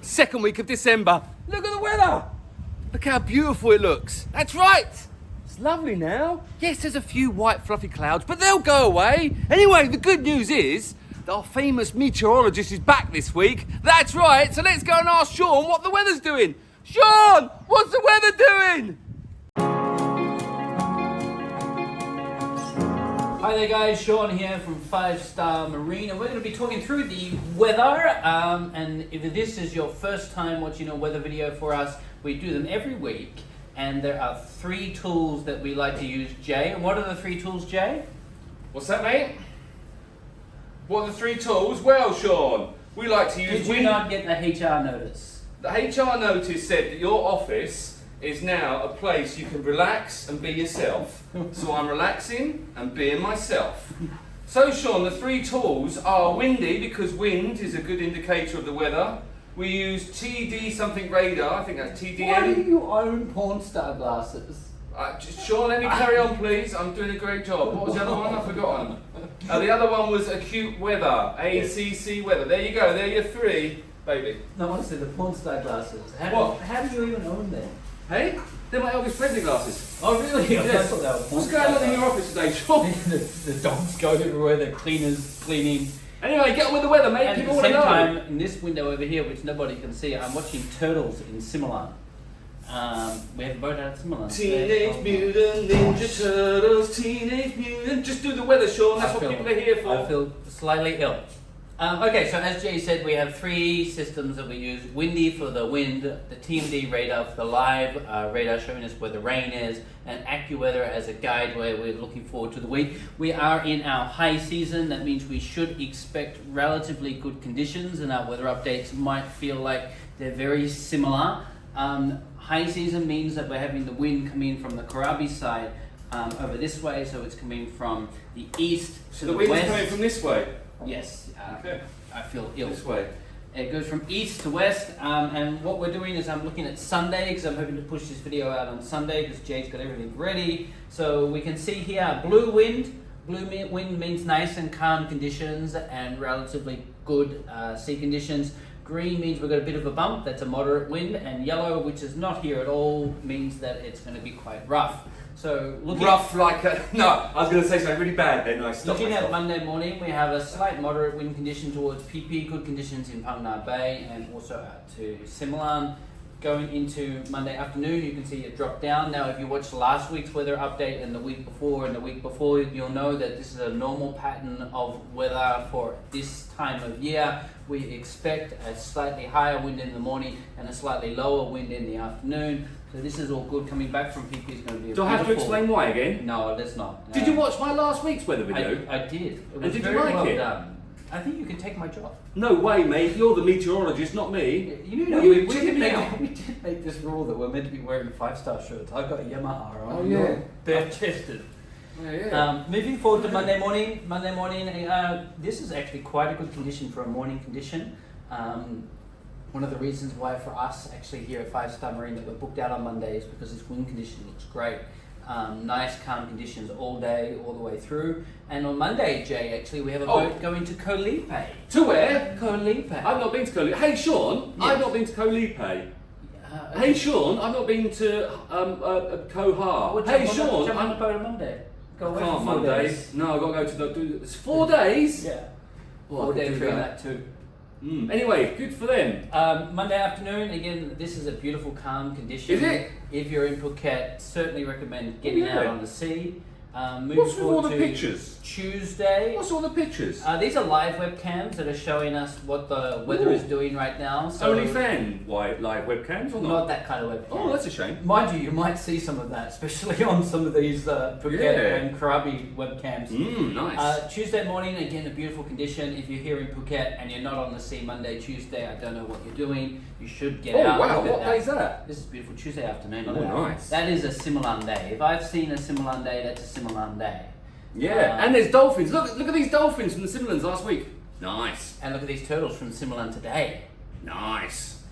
second week of December. Look at the weather. Look how beautiful it looks. That's right. It's lovely now. Yes, there's a few white fluffy clouds, but they'll go away. Anyway, the good news is that our famous meteorologist is back this week. That's right. So let's go and ask Sean what the weather's doing. Sean, what's the weather doing? Hi there guys, Sean here from 5 Star Marine, and we're going to be talking through the weather, and if this is your first time watching a weather video for us, we do them every week, and there are 3 tools that we like to use, Jay. And what are the 3 tools, Jay? What's that, mate? What are the 3 tools? Well, Sean, we like to use... Did you not get the HR notice? The HR notice said that your office is now a place you can relax and be yourself. So I'm relaxing and being myself. So Sean, the 3 tools are windy, because wind is a good indicator of the weather. We use TD something radar, I think that's TDM. Why do you own porn star glasses? Sean, let me carry on please, I'm doing a great job. What was the other one? I've forgotten. The other one was acute weather, ACC weather. There you go, there are your 3, baby. No, honestly, the porn star glasses. How do you even own them? Hey, they're my Elvis Presley glasses. Oh really? Yes. I thought they were What's going on in your office today, Sean? the dogs go everywhere, the cleaners cleaning. Anyway, get on with the weather, mate. And People at the want to same know. time, in this window over here, which nobody can see, I'm watching turtles in Simulan. We have a boat out at Simulan. Teenage Mutant Ninja Turtles, Teenage Mutant. Just do the weather, Sean. That's what people are here for. I feel slightly ill. Okay, so as Jay said, we have 3 systems that we use. Windy for the wind, the TMD radar for the live radar showing us where the rain is, and AccuWeather as a guide where we're looking forward to the week. We are in our high season. That means we should expect relatively good conditions, and our weather updates might feel like they're very similar. High season means that we're having the wind come in from the Karabi side over this way, so it's coming from the east to the wind west. is coming from this way. Yes. Okay. I feel ill. This way. It goes from east to west, and what we're doing is I'm looking at Sunday, because I'm hoping to push this video out on Sunday, because Jay's got everything ready. So we can see here, blue wind. Blue wind means nice and calm conditions and relatively good sea conditions. Green means we've got a bit of a bump, that's a moderate wind, and yellow, which is not here at all, means that it's going to be quite rough. So rough like a... No, I was going to say something really bad then. I stopped Looking myself. at Monday morning, we have a slight moderate wind condition towards PP, good conditions in Pangna Bay and also out to Simulan. Going into Monday afternoon, you can see it drop down. Now, if you watched last week's weather update and the week before, you'll know that this is a normal pattern of weather for this time of year. We expect a slightly higher wind in the morning and a slightly lower wind in the afternoon. So this is all good. Coming back from PP is going to be a Do I have to explain why again? No, let's not. Did you watch my last week's weather video? I did. It was And did you very like well it? done. I think you can take my job. No way, mate. You're the meteorologist, not me. You know, we we did did make this rule that we're meant to be wearing 5-star shirts. I've got Yamaha on. Oh, yeah. They're tested. Yeah. Moving forward to Monday morning. This is actually quite a good condition for a morning condition. One of the reasons why for us actually here at 5 Star Marine that we're booked out on Monday is because this wind condition looks great. Nice calm conditions all day, all the way through. And on Monday, Jay, actually we have a boat going to Koh Lipe. To where? Koh Lipe. I've not been to Koh Lipe. Hey Sean, Yes. I've not been to Koh Lipe. Hey Sean, I've not been to Koh Ha. Hey Sean, jump on the boat on Monday. Go away can't for 4 Monday. days. No, I've got to go to the... It's 4 days? Yeah. Oh, I 4 could days do doing that. that too. Anyway, good for them. Monday afternoon, again, this is a beautiful calm condition. Is it? If you're in Phuket, certainly recommend getting out on the sea. Moving What's with all forward the to pictures? Tuesday. What's all the pictures? These are live webcams that are showing us what the weather is doing right now. So Only fan live webcams or not? not that kind of webcam. Oh, that's a shame. Mind you might see some of that, especially on some of these Phuket and Krabi webcams. Nice. Tuesday morning, again, a beautiful condition. If you're here in Phuket and you're not on the sea Monday, Tuesday, I don't know what you're doing. You should get out. Wow, Look at what day is that? This is beautiful. Tuesday afternoon. Oh, Look at that. nice. That is a Simulan day. If I've seen a Simulan day, that's a Simulan day. Yeah, and there's dolphins. Look at these dolphins from the Similans last week. Nice. And look at these turtles from Simulan today. Nice.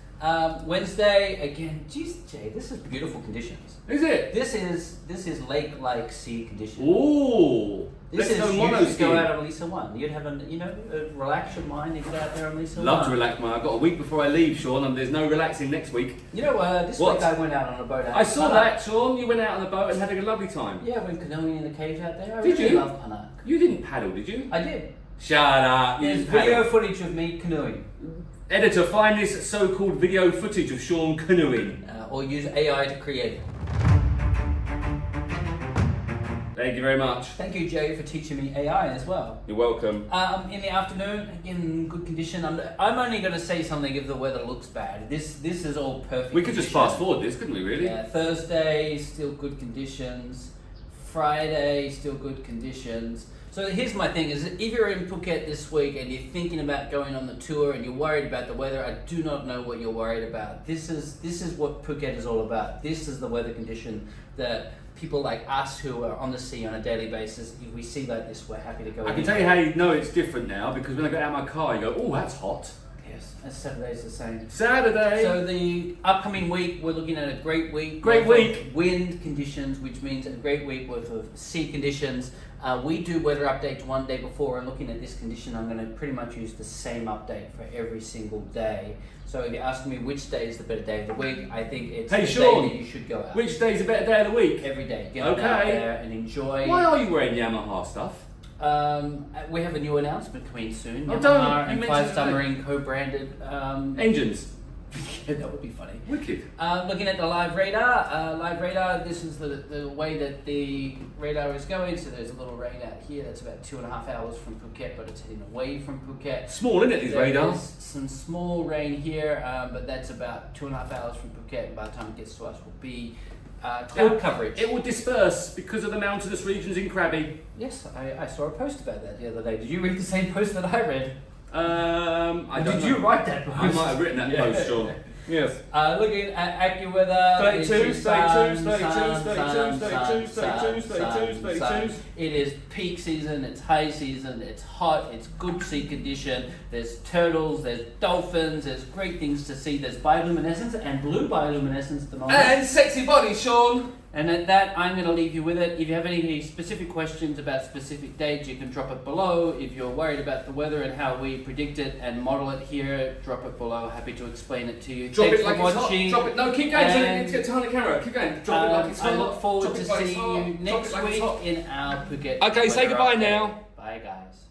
Wednesday again. Geez, Jay, this is beautiful conditions. Is it? This is lake-like sea conditions. Ooh. This Let's is go you mono could go skiing. out on Lisa 1. You'd have relax your mind and get out there on Lisa 1. Love to relax my. I've got a week before I leave, Sean, and there's no relaxing next week. You know, this What? week I went out on a boat. I saw that, Sean. You went out on a boat and had a lovely time. Yeah, went canoeing in the cage out there. I Did really you? love Panak. You didn't paddle, did you? I did. Shut up. You There's didn't paddle. video footage of me canoeing. Editor, find this so-called video footage of Sean canoeing. Or use AI to create it. Thank you very much. Thank you, Jay, for teaching me AI as well. You're welcome. In the afternoon, again, good condition. I'm only going to say something if the weather looks bad. This is all perfect. We could just condition. fast forward this, couldn't we, really? Yeah, Thursday, still good conditions. Friday, still good conditions. So here's my thing, is if you're in Phuket this week and you're thinking about going on the tour and you're worried about the weather, I do not know what you're worried about. This is what Phuket is all about. This is the weather condition that people like us who are on the sea on a daily basis, if we see like this, we're happy to go. I can tell you how you know it's different now, because when I got out of my car, you go, oh, that's hot. Yes, and Saturday's the same. Saturday. So the upcoming week, we're looking at a great week. Great worth week. of wind conditions, which means a great week worth of sea conditions. We do weather updates one day before, and looking at this condition, I'm going to pretty much use the same update for every single day. So if you're asking me which day is the better day of the week, I think it's the Sean, day that you should go out. Which day's a better day of the week? Every day. Get out there and enjoy. Why are you wearing Yamaha stuff? We have a new announcement coming soon. Oh, Yamaha don't. You and mentioned Five it. Submarine co-branded. Engines. Yeah, that would be funny. Wicked. Looking at the live radar, this is the way that the radar is going. So there's a little rain out here that's about 2.5 hours from Phuket, but it's heading away from Phuket. Small, isn't it, these radars? There's some small rain here, but that's about 2.5 hours from Phuket. And by the time it gets to us, will be cloud coverage. It will disperse because of the mountainous regions in Krabi. Yes, I saw a post about that the other day. Did you read the same post that I read? I don't Did know. you write that post? I might have written that post, Sean. Yes. Looking at AccuWeather. 32, it's 32, 32, sun, 32, 32, sun, 32, sun, 32. sun. It is peak season, it's high season, it's hot, it's good sea condition. There's turtles, there's dolphins, there's great things to see. There's bioluminescence and blue bioluminescence at the moment. And sexy body, Sean. And at that, I'm going to leave you with it. If you have any specific questions about specific dates, you can drop it below. If you're worried about the weather and how we predict it and model it here, drop it below. Happy to explain it to you. Drop Thanks it like for it's hot. watching. Drop it. No, keep going. And, It's on the camera. Keep going. Drop it like it's hot. I look forward Drop to it like it's seeing hot. you Drop next it like it's week hot. in our Phuket. Okay, say weather goodbye update. now. Bye, guys.